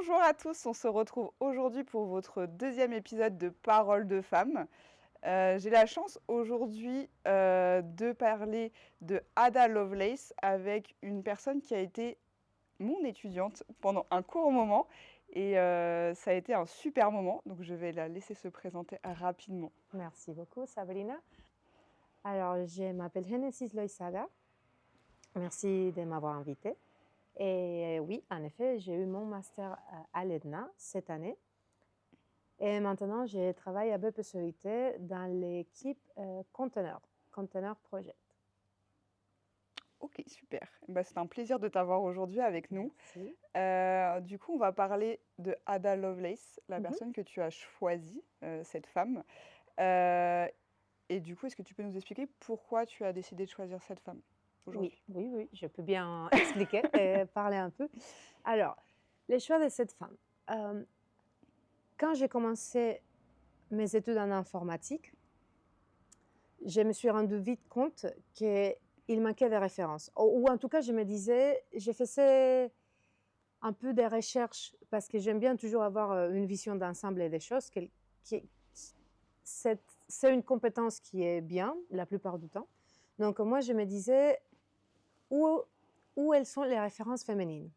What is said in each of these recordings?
Bonjour à tous, on se retrouve aujourd'hui pour votre deuxième épisode de Paroles de femmes. J'ai la chance aujourd'hui de parler de Ada Lovelace avec une personne qui a été mon étudiante pendant un court moment et ça a été un super moment, donc je vais la laisser se présenter rapidement. Merci beaucoup, Sabrina. Alors, je m'appelle Genesis Loisaga. Merci de m'avoir invitée. Et oui, en effet, j'ai eu mon master à l'EDNA cette année. Et maintenant, je travaille à BPCEIT dans l'équipe Container Project. Ok, super. Bah, c'est un plaisir de t'avoir aujourd'hui avec nous. Merci. Du coup, on va parler de Ada Lovelace, la Mhm. personne que tu as choisie, cette femme. Euh, Et du coup, est-ce que tu peux nous expliquer pourquoi tu as décidé de choisir cette femme Oui, aujourd'hui? oui, oui, je peux bien expliquer et parler un peu. Alors, les choix de cette femme. Euh, Quand j'ai commencé mes études en informatique, je me suis rendu vite compte qu'il manquait des références. Ou en tout cas, je me disais, je faisais un peu des recherches parce que j'aime bien toujours avoir une vision d'ensemble et des choses. Qui, c'est une compétence qui est bien la plupart du temps. Donc moi, je me disais où, où elles sont les références féminines.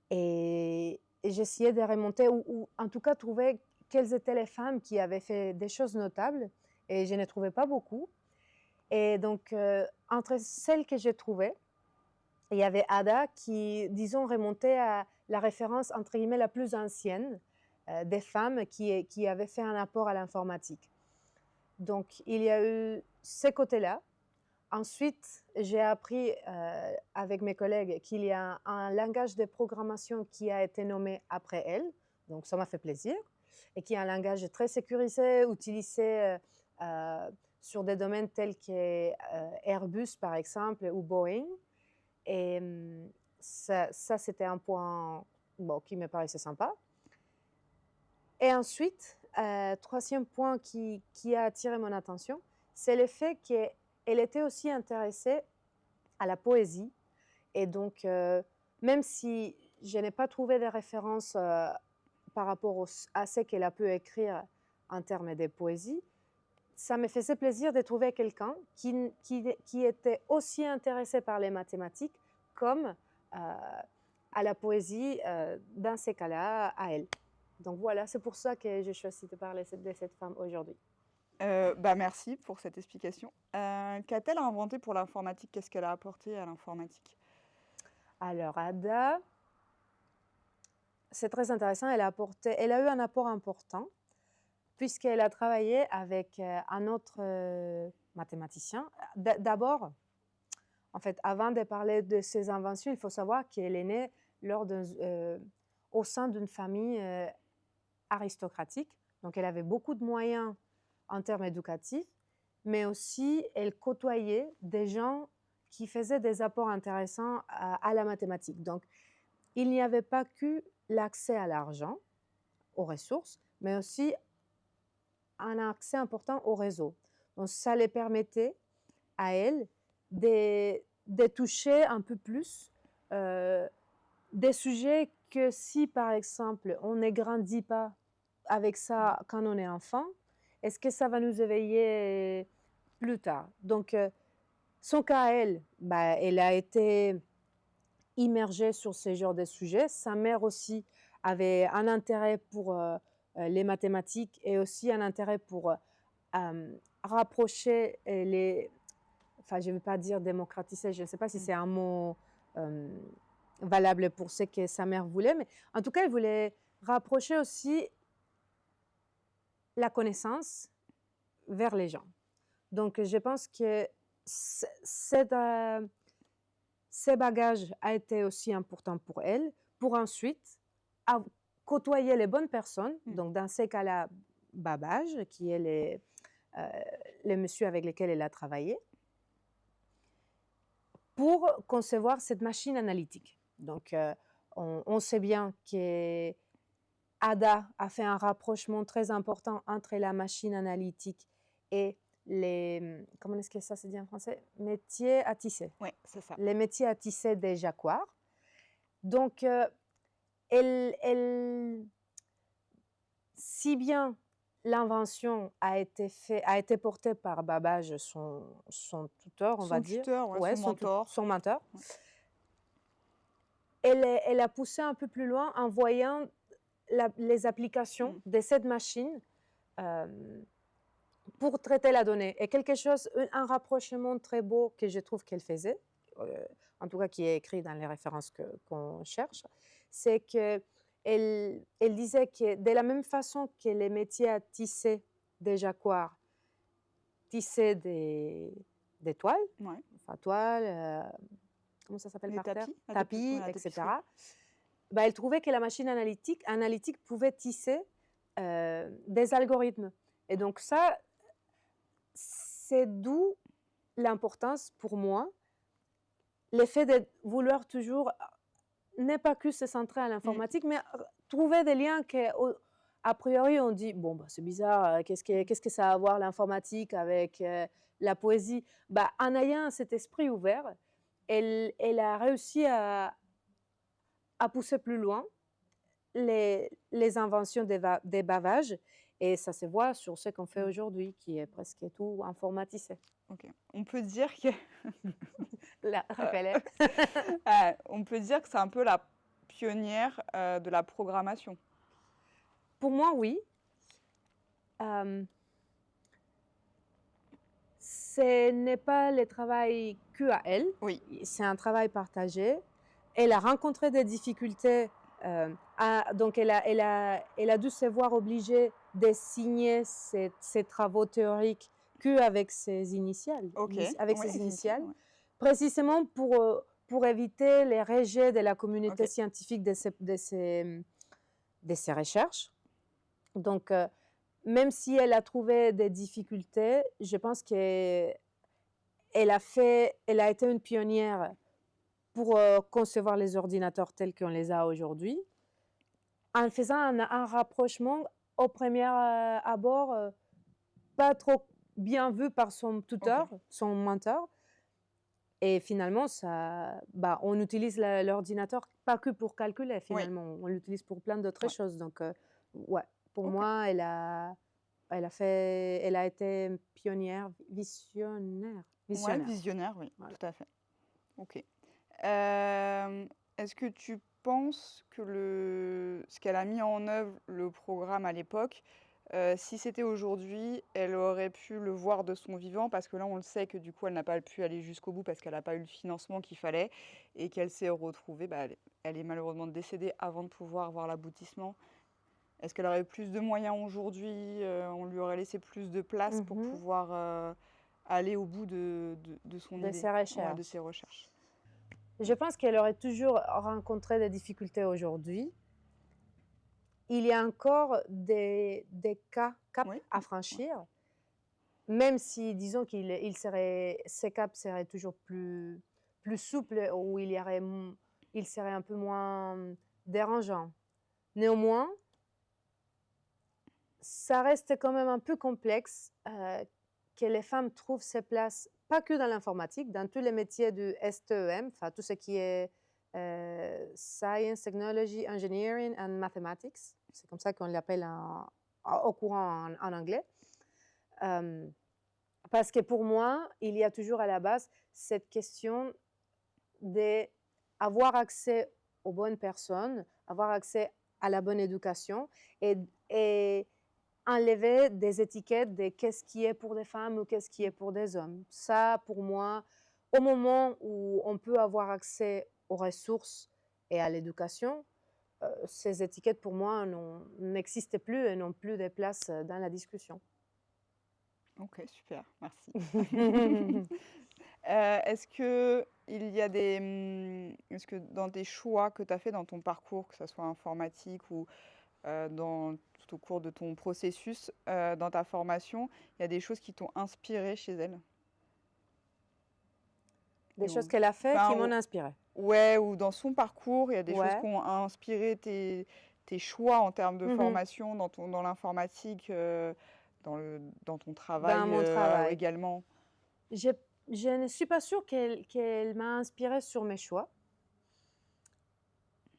Et j'essayais de remonter ou en tout cas trouver quelles étaient les femmes qui avaient fait des choses notables. Et je ne trouvais pas beaucoup. Et donc, entre celles que j'ai trouvées, il y avait Ada qui, disons, remontait à la référence, entre guillemets, la plus ancienne des femmes qui avaient fait un apport à l'informatique. Donc, il y a eu ces côtés-là. Ensuite, j'ai appris avec mes collègues qu'il y a un langage de programmation qui a été nommé après elle. Donc, ça m'a fait plaisir. Et qui est un langage très sécurisé, utilisé sur des domaines tels que Airbus, par exemple, ou Boeing. Et ça c'était un point bon, qui me paraissait sympa. Et ensuite, troisième point qui a attiré mon attention, c'est le fait qu'elle était aussi intéressée à la poésie. Et donc, même si je n'ai pas trouvé de références par rapport à ce qu'elle a pu écrire en termes de poésie, ça me faisait plaisir de trouver quelqu'un qui était aussi intéressé par les mathématiques comme à la poésie, dans ces cas-là, à elle. Donc voilà, c'est pour ça que j'ai choisi de parler de cette femme aujourd'hui. Bah merci pour cette explication. Qu'a-t-elle inventé pour l'informatique? Qu'est-ce qu'elle a apporté à l'informatique? Alors Ada, c'est très intéressant, elle a eu un apport important puisqu'elle a travaillé avec un autre mathématicien. D'abord, en fait, avant de parler de ses inventions, il faut savoir qu'elle est née au sein d'une famille aristocratique. Donc, elle avait beaucoup de moyens en termes éducatifs, mais aussi elle côtoyait des gens qui faisaient des apports intéressants à la mathématique. Donc, il n'y avait pas que l'accès à l'argent, aux ressources, mais aussi un accès important au réseau. Donc, ça les permettait à elle de toucher un peu plus des sujets que si, par exemple, on ne grandit pas avec ça quand on est enfant, est-ce que ça va nous éveiller plus tard? Donc, son cas à elle, bah, elle a été immergée sur ce genre de sujets. Sa mère aussi avait un intérêt pour les mathématiques et aussi un intérêt pour rapprocher enfin, je ne veux pas dire démocratiser, je ne sais pas si c'est un mot valable pour ce que sa mère voulait, mais en tout cas, elle voulait rapprocher aussi la connaissance vers les gens. Donc, je pense que ces bagages a été aussi important pour elle, pour ensuite côtoyer les bonnes personnes. Donc, dans ces cas-là, Babbage, qui est le monsieur avec lequel elle a travaillé, pour concevoir cette machine analytique. Donc, on sait bien que Ada a fait un rapprochement très important entre la machine analytique et comment est-ce que ça se dit en français? Métiers à tisser. Oui, c'est ça. Les métiers à tisser des jacquards. Donc, elle, si bien l'invention a été portée par Babbage, son tuteur, on va Son dire, tuteur, ouais, ouais, son mentor. son mentor, Ouais. elle a poussé un peu plus loin en voyant les applications Mm. de cette machine pour traiter la donnée. Et quelque chose, un rapprochement très beau que je trouve qu'elle faisait, en tout cas qui est écrit dans les références qu'on cherche, c'est que elle disait que de la même façon que les métiers à tisser des jacquards tissaient des toiles, Ouais. enfin toiles, comment ça s'appelle Les par terre? tapis, Tapis, la tapisserie. etc. Bah, elle trouvait que la machine analytique pouvait tisser des algorithmes. Et donc ça, c'est d'où l'importance pour moi, l'effet de vouloir toujours, n'est pas que se centrer à l'informatique, mais trouver des liens a priori on dit, bon, bah, c'est bizarre, qu'est-ce que ça a à voir l'informatique avec la poésie? Bah, en ayant cet esprit ouvert, elle a réussi à pousser plus loin les inventions des bavages, et ça se voit sur ce qu'on fait aujourd'hui, qui est presque tout informatisé. Ok. On peut dire que La Raphaël. on peut dire que c'est un peu la pionnière de la programmation. Pour moi, oui. Ce n'est pas le travail que à elle. Oui. C'est un travail partagé. Elle a rencontré des difficultés, donc elle a dû se voir obligée de signer ses travaux théoriques qu'avec ses initiales, Ok. avec Ouais, ses initiales, ouais. précisément pour éviter les rejets de la communauté Ok. scientifique de ses recherches. Donc, même si elle a trouvé des difficultés, je pense qu'elle a été une pionnière pour concevoir les ordinateurs tels qu'on les a aujourd'hui, en faisant un rapprochement au premier abord pas trop bien vu par son tuteur, son mentor. Et finalement, on utilise l'ordinateur pas que pour calculer, finalement. Oui. On l'utilise pour plein d'autres choses. Donc, ouais, pour moi, elle a été pionnière, visionnaire. Ouais, visionnaire, oui, voilà. Tout à fait. Ok. Est-ce que tu penses que ce qu'elle a mis en œuvre, le programme à l'époque, si c'était aujourd'hui, elle aurait pu le voir de son vivant? Parce que là, on le sait que du coup, elle n'a pas pu aller jusqu'au bout parce qu'elle n'a pas eu le financement qu'il fallait et qu'elle s'est retrouvée, elle est malheureusement décédée avant de pouvoir voir l'aboutissement. Est-ce qu'elle aurait eu plus de moyens aujourd'hui? On lui aurait laissé plus de place pour pouvoir aller au bout de son idée, ses recherches. Ouais, de ses recherches. Je pense qu'elle aurait toujours rencontré des difficultés aujourd'hui. Il y a encore des caps à franchir, même si, disons ces caps seraient toujours plus souples, ou il serait un peu moins dérangeant. Néanmoins, ça reste quand même un peu complexe que les femmes trouvent ces places, pas que dans l'informatique, dans tous les métiers du STEM, enfin tout ce qui est Science, Technology, Engineering and Mathematics. C'est comme ça qu'on l'appelle au courant en anglais. Parce que pour moi, il y a toujours à la base cette question d'avoir accès aux bonnes personnes, avoir accès à la bonne éducation et enlever des étiquettes de qu'est-ce qui est pour des femmes ou qu'est-ce qui est pour des hommes. Ça, pour moi, au moment où on peut avoir accès aux ressources et à l'éducation, ces étiquettes, pour moi, n'existent plus et n'ont plus de place dans la discussion. Ok, super, merci. Est-ce que dans tes choix que tu as fait dans ton parcours, que ce soit informatique ou tout au cours de ton processus, dans ta formation, il y a des choses qui t'ont inspiré chez elle? Des choses qu'elle a fait qui m'ont inspiré. Ouais, ou dans son parcours, il y a des choses qui ont inspiré tes choix en termes de formation dans l'informatique, dans ton travail, dans mon travail également. Je ne suis pas sûre qu'elle m'a inspirée sur mes choix.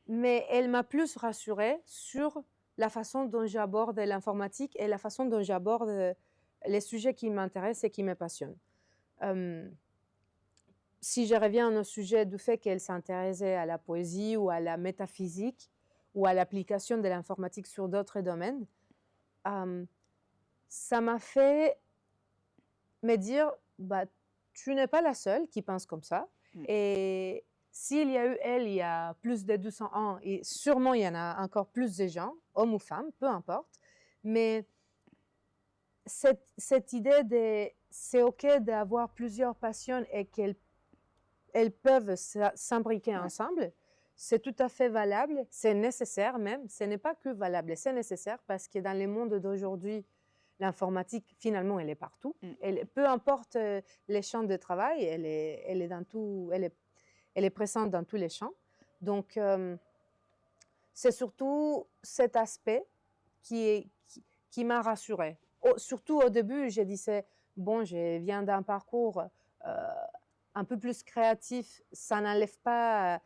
mais elle m'a plus rassurée sur la façon dont j'aborde l'informatique et la façon dont j'aborde les sujets qui m'intéressent et qui me passionnent. Si je reviens au sujet du fait qu'elle s'intéressait à la poésie ou à la métaphysique ou à l'application de l'informatique sur d'autres domaines, ça m'a fait me dire, bah, tu n'es pas la seule qui pense comme ça. Et s'il y a eu elle il y a plus de 200 ans, et sûrement il y en a encore plus de gens, hommes ou femmes, peu importe, mais cette idée de c'est OK d'avoir plusieurs passions et qu'elles peuvent s'imbriquer ensemble, c'est tout à fait valable, c'est nécessaire même, ce n'est pas que valable, c'est nécessaire parce que dans le monde d'aujourd'hui, l'informatique, finalement, elle est partout. Peu importe les champs de travail, elle est présente dans tous les champs. Donc, c'est surtout cet aspect qui m'a rassurée. Surtout au début, je disais, bon, je viens d'un parcours un peu plus créatif, ça n'enlève pas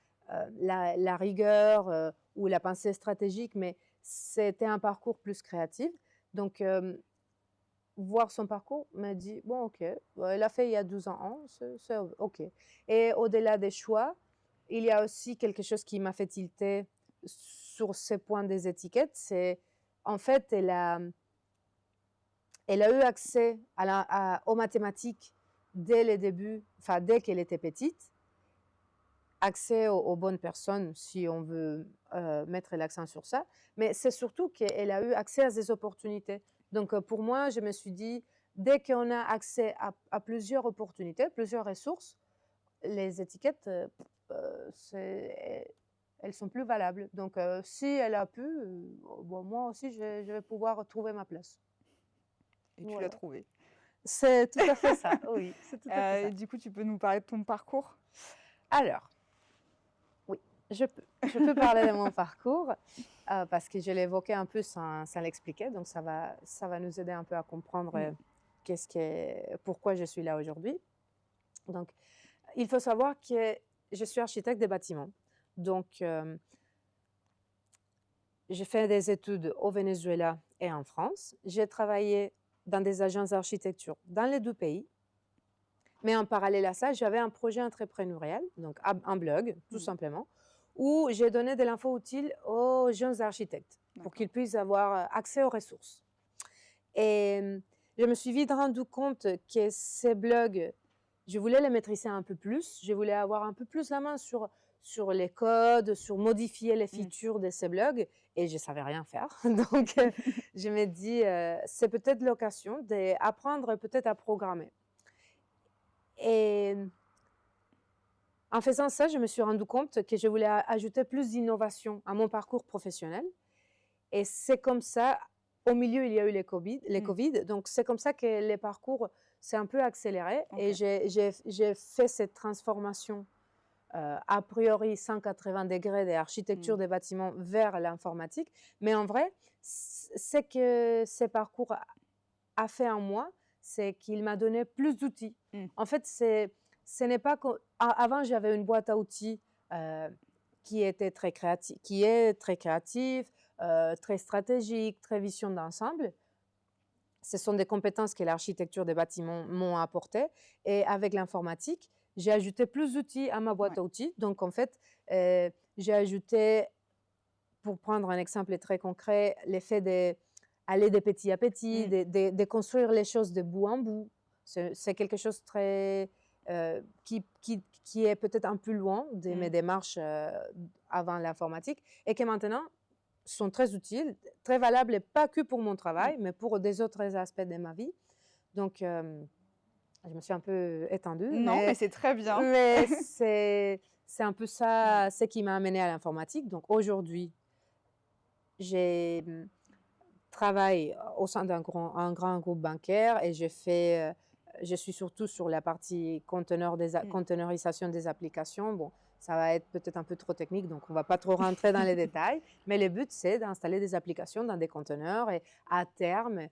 la rigueur ou la pensée stratégique, mais c'était un parcours plus créatif. Donc, voir son parcours m'a dit, bon, OK, elle a fait il y a 12 ans, c'est OK. Et au-delà des choix, il y a aussi quelque chose qui m'a fait tilter sur ce point des étiquettes, c'est en fait, elle a eu accès aux mathématiques dès le début, enfin dès qu'elle était petite, accès aux bonnes personnes, si on veut mettre l'accent sur ça, mais c'est surtout qu'elle a eu accès à des opportunités. Donc pour moi, je me suis dit, dès qu'on a accès à plusieurs opportunités, plusieurs ressources, les étiquettes, elles sont plus valables. Donc si elle a pu, bon, moi aussi, je vais pouvoir trouver ma place. Et tu l'as trouvé. C'est tout à fait ça, oui. C'est tout à fait ça. Du coup, tu peux nous parler de ton parcours? Alors, oui, je peux parler de mon parcours parce que je l'ai évoqué un peu sans l'expliquer, donc ça va nous aider un peu à comprendre pourquoi je suis là aujourd'hui. Donc, il faut savoir que je suis architecte des bâtiments. Donc, j'ai fait des études au Venezuela et en France. J'ai travaillé dans des agences d'architecture dans les deux pays. Mais en parallèle à ça, j'avais un projet entrepreneurial, donc un blog, tout simplement, où j'ai donné de l'info utile aux jeunes architectes pour qu'ils puissent avoir accès aux ressources. Et je me suis vite rendu compte que ces blogs, je voulais les maîtriser un peu plus, je voulais avoir un peu plus la main sur les codes, sur modifier les features de ces blogs, et je ne savais rien faire. Donc, je me dis, c'est peut-être l'occasion d'apprendre peut-être à programmer. Et en faisant ça, je me suis rendu compte que je voulais ajouter plus d'innovation à mon parcours professionnel. Et c'est comme ça, au milieu, il y a eu les COVID, donc c'est comme ça que les parcours s'est un peu accéléré. Et j'ai fait cette transformation a priori 180 degrés de l'architecture des bâtiments vers l'informatique. Mais en vrai, ce que ce parcours a fait en moi, c'est qu'il m'a donné plus d'outils. En fait, ce n'est pas avant j'avais une boîte à outils qui est très créative, très stratégique, très vision d'ensemble. Ce sont des compétences que l'architecture des bâtiments m'ont apportées. Et avec l'informatique, j'ai ajouté plus d'outils à ma boîte à outils. Donc, en fait, j'ai ajouté, pour prendre un exemple très concret, l'effet d'aller de petit à petit, de construire les choses de bout en bout. C'est quelque chose très, qui est peut-être un peu loin de mes démarches avant l'informatique et qui maintenant sont très utiles, très valables, pas que pour mon travail, mais pour des autres aspects de ma vie. Donc, je me suis un peu étendue. Non, mais c'est très bien. Mais c'est un peu ça, ce qui m'a amenée à l'informatique. Donc, aujourd'hui, j'ai travaille au sein d'un grand groupe bancaire et je suis surtout sur la partie conteneurisation des applications. Bon, ça va être peut-être un peu trop technique, donc on ne va pas trop rentrer dans les détails. Mais le but, c'est d'installer des applications dans des conteneurs et à terme,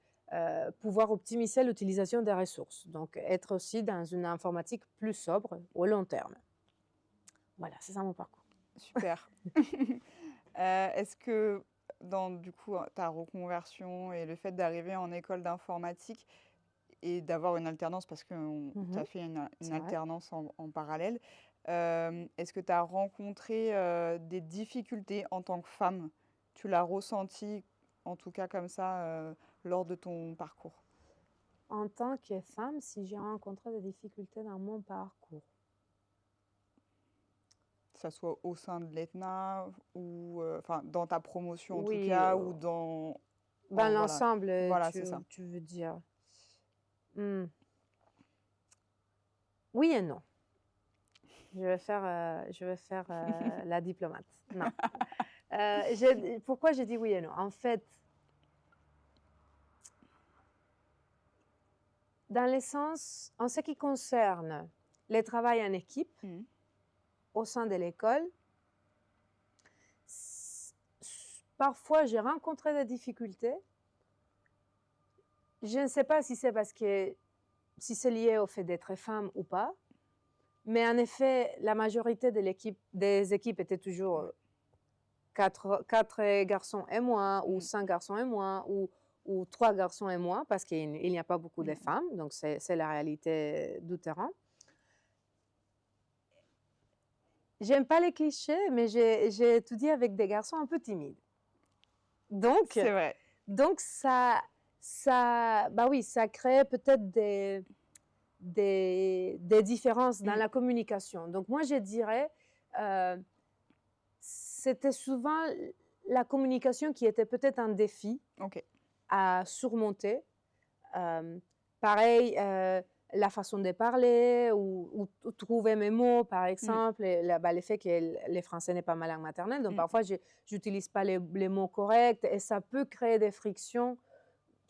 pouvoir optimiser l'utilisation des ressources. Donc, être aussi dans une informatique plus sobre au long terme. Voilà, c'est ça mon parcours. Super. Est-ce que dans du coup ta reconversion et le fait d'arriver en école d'informatique et d'avoir une alternance parce que tu Mhm, as fait une c'est vrai. alternance en parallèle, est-ce que tu as rencontré des difficultés en tant que femme? Tu l'as ressenti en tout cas comme ça lors de ton parcours? En tant que femme, si j'ai rencontré des difficultés dans mon parcours, Que ça soit au sein de l'ETNA ou enfin dans ta promotion en tout oui, cas ou dans dans voilà, l'ensemble, voilà, c'est ça. tu veux dire. Hmm, oui et non. Je vais faire la diplomate. Non. Pourquoi j'ai dit oui et non? En fait, dans le sens, en ce qui concerne le travail en équipe Mhm. au sein de l'école, parfois j'ai rencontré des difficultés. Je ne sais pas si c'est parce que si c'est lié au fait d'être femme ou pas, mais en effet, la majorité des équipes étaient toujours Ouais. quatre garçons et moi, ou Mm, 5 garçons et moi, ou 3 garçons et moi, parce qu'il n'y a pas beaucoup de mm, femmes, donc c'est la réalité du terrain. J'aime pas les clichés, mais j'ai étudié avec des garçons un peu timides. Donc, c'est vrai. donc bah oui, ça crée peut-être des différences dans Mm, la communication. Donc moi, je dirais, euh, c'était souvent la communication qui était peut-être un défi ok. à surmonter. Euh, Pareil, la façon de parler ou trouver mes mots, par Mm, exemple, le fait que les Français n'est pas ma langue maternelle, donc mm, parfois je n'utilise pas les mots corrects et ça peut créer des frictions,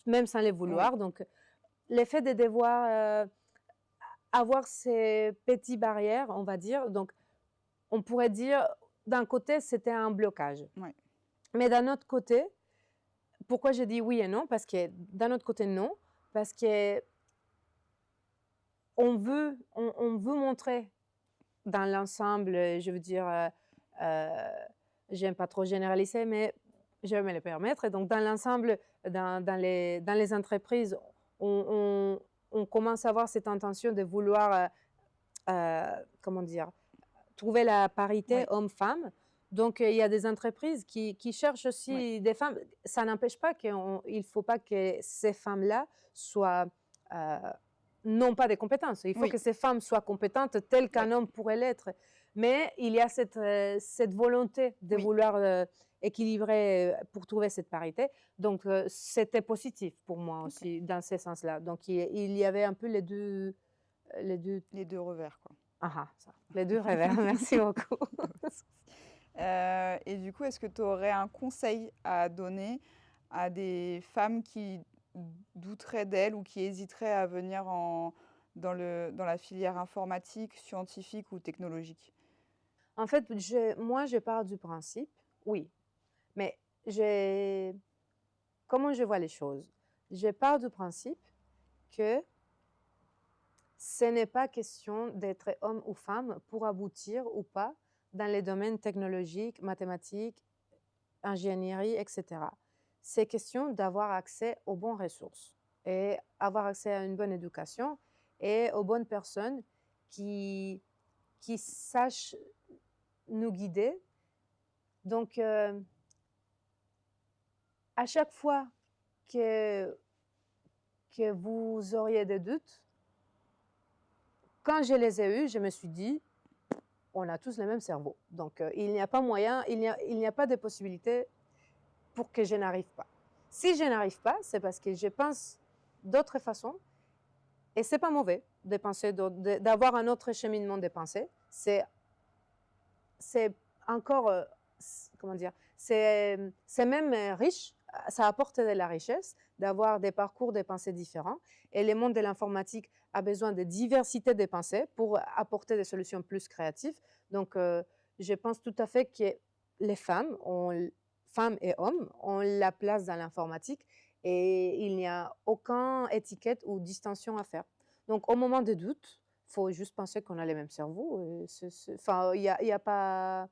même sans les oui. vouloir. Donc, l'effet de devoir avoir ces petites barrières, on va dire, donc on pourrait dire, d'un côté, c'était un blocage. Ouais. Mais d'un autre côté, pourquoi je dis oui et non? Parce que d'un autre côté, non, parce que on veut montrer dans l'ensemble, je veux dire, j'aime pas trop généraliser, mais je vais me le permettre. Et donc, dans l'ensemble, dans les entreprises, on, on commence à avoir cette intention de vouloir, comment dire, trouver la parité Oui. homme-femme. Donc, il y a des entreprises qui cherchent Oui. aussi des femmes. Ça n'empêche pas qu'il ne faut pas que ces femmes-là soient, euh, non pas des compétences. Il faut Oui. que ces femmes soient compétentes telles Oui. qu'un homme pourrait l'être. Mais il y a cette volonté de Oui. vouloir équilibrer pour trouver cette parité. Donc, c'était positif pour moi Ok. aussi dans ce sens-là. Donc, il y avait un peu les deux, Les deux revers, quoi. les deux revers. Merci beaucoup. Et du coup, est-ce que tu aurais un conseil à donner à des femmes qui douteraient d'elles ou qui hésiteraient à venir dans la filière informatique, scientifique ou technologique? En fait, moi, je pars du principe, oui, mais j'ai, comment je vois les choses? Je pars du principe que ce n'est pas question d'être homme ou femme pour aboutir ou pas dans les domaines technologiques, mathématiques, ingénierie, etc. C'est question d'avoir accès aux bonnes ressources et avoir accès à une bonne éducation et aux bonnes personnes qui, qui sachent nous guider. Donc, à chaque fois que, que vous auriez des doutes, quand je les ai eus, je me suis dit, on a tous le même cerveau. Donc, il n'y a pas moyen, il n'y a pas de possibilité pour que je n'arrive pas. Si je n'arrive pas, c'est parce que je pense d'autres façons et c'est pas mauvais de penser, d'avoir un autre cheminement de pensée. C'est encore, comment dire, c'est même riche, ça apporte de la richesse d'avoir des parcours de pensée différents. Et le monde de l'informatique a besoin de diversité de pensées pour apporter des solutions plus créatives. Donc, je pense tout à fait que les femmes et hommes ont la place dans l'informatique et il n'y a aucune étiquette ou distinction à faire. Donc, au moment de doute, il faut juste penser qu'on a les mêmes cerveaux. Enfin, il y a pas.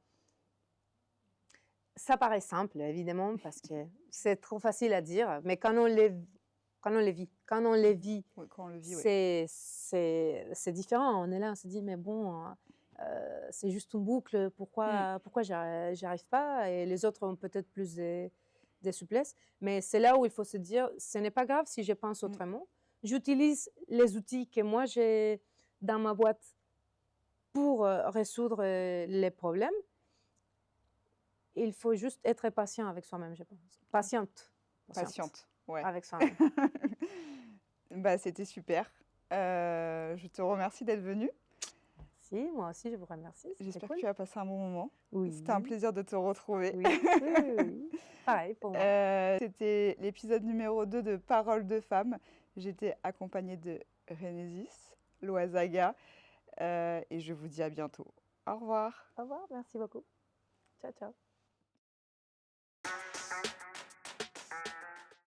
Ça paraît simple, évidemment, parce que c'est trop facile à dire, mais quand on les vit, Oui, quand on le vit, oui. c'est différent. On est là, on se dit: «Mais bon, c'est juste une boucle, pourquoi j'y arrive pas?» et les autres ont peut-être plus de souplesse. Mais c'est là où il faut se dire: «Ce n'est pas grave si je pense Mm. autrement. J'utilise les outils que moi j'ai dans ma boîte pour, résoudre, les problèmes». Il faut juste être patient avec soi-même, je pense. Patiente Patiente, ouais. avec soi-même. Bah, c'était super. Je te remercie d'être venue. Merci, moi aussi je vous remercie, c'était J'espère que cool. tu as passé un bon moment. C'était un Oui, plaisir de te retrouver. oui, oui, oui, oui. Pareil pour moi. C'était l'épisode numéro 2 de Paroles de femmes. J'étais accompagnée de Renésis Loazaga et je vous dis à bientôt. Au revoir. Au revoir, merci beaucoup. Ciao, ciao.